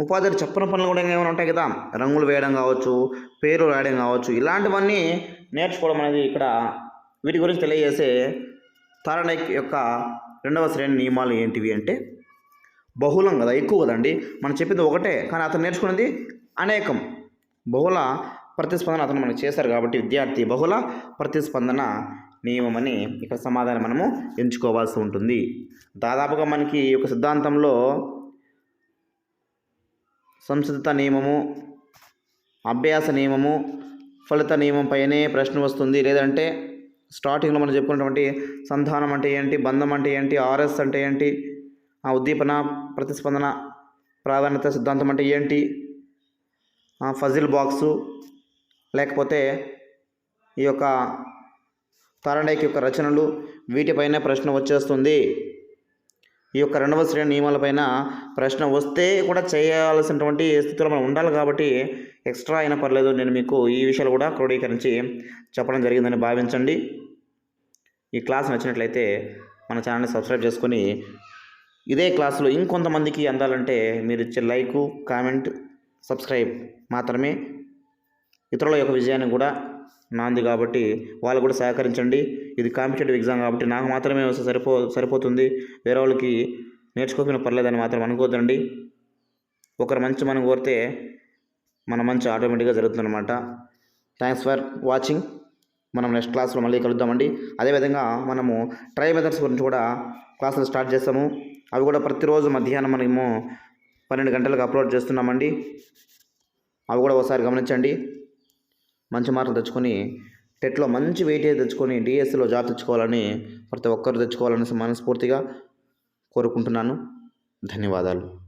[SPEAKER 1] ఉపాధ్యాయుడు చెప్పిన పనులు కూడా ఏమైనా ఉంటాయి కదా, రంగులు వేయడం కావచ్చు, పేరు రాయడం కావచ్చు, ఇలాంటివన్నీ నేర్చుకోవడం అనేది ఇక్కడ వీటి గురించి తెలియజేసే తారండైక్ యొక్క రెండవ శ్రేణి నియమాలు ఏంటివి అంటే, బహుళం కదా, ఎక్కువ కదండి. మనం చెప్పింది ఒకటే కానీ అతను నేర్చుకున్నది అనేకం. బహుళ ప్రతిస్పందన అతను మనకు చేశారు కాబట్టి విద్యార్థి బహుళ ప్రతిస్పందన నియమం అని ఇక్కడ సమాధానం మనము ఎంచుకోవాల్సి ఉంటుంది. దాదాపుగా మనకి ఈ యొక్క సిద్ధాంతంలో సంసిద్ధత నియమము, అభ్యాస నియమము, ఫలిత నియమం పైనే ప్రశ్న వస్తుంది. లేదంటే స్టార్టింగ్లో మనం చెప్పుకున్నటువంటి సంధానం అంటే ఏంటి, బంధం అంటే ఏంటి, ఆర్ఎస్ అంటే ఏంటి, ఆ ఉద్దీపన ప్రతిస్పందన ప్రాధాన్యత సిద్ధాంతం అంటే ఏంటి, ఫజిల్ బాక్సు, లేకపోతే ఈ యొక్క తారండైక్ యొక్క రచనలు, వీటిపైన ప్రశ్న వచ్చేస్తుంది. ఈ యొక్క రెండవ శ్రేణి నియమాలపైన ప్రశ్న వస్తే కూడా చేయాల్సినటువంటి స్థితిలో మనం ఉండాలి కాబట్టి ఎక్స్ట్రా అయినా పర్లేదు, నేను మీకు ఈ విషయాలు కూడా క్రోడీకరించి చెప్పడం జరిగిందని భావించండి. ఈ క్లాస్ నచ్చినట్లయితే మన ఛానల్ని సబ్స్క్రైబ్ చేసుకొని ఇదే క్లాసులో ఇంకొంతమందికి అందాలంటే మీరు ఇచ్చే లైకు, కామెంట్, సబ్స్క్రైబ్ మాత్రమే ఇతరుల యొక్క విజయాన్ని కూడా నాంది కాబట్టి వాళ్ళు కూడా సహకరించండి. ఇది కాంపిటేటివ్ ఎగ్జామ్ కాబట్టి నాకు మాత్రమే వస్తే సరిపోతుంది, వేరే వాళ్ళకి నేర్చుకోకపోయినా పర్లేదని మాత్రం అనుకోవద్దండి. ఒకరు మంచి మనం కోరితే మన మంచి ఆటోమేటిక్గా జరుగుతుందన్నమాట. Thanks for watching. మనం నెక్స్ట్ క్లాస్లో మళ్ళీ కలుద్దామండి. అదేవిధంగా మనము ట్రై మెథడ్స్ గురించి కూడా క్లాసులు స్టార్ట్ చేస్తాము. అవి కూడా ప్రతిరోజు మధ్యాహ్నం మనము 12 గంటలకు అప్లోడ్ చేస్తున్నామండి. అవి కూడా ఒకసారి గమనించండి. మంచి మార్కులు తెచ్చుకొని టెట్లో మంచి వెయిటేజ్ తెచ్చుకొని డిఎస్సిలో జాబ్ తెచ్చుకోవాలని ప్రతి ఒక్కరు తెచ్చుకోవాలని మనస్ఫూర్తిగా కోరుకుంటున్నాను. ధన్యవాదాలు.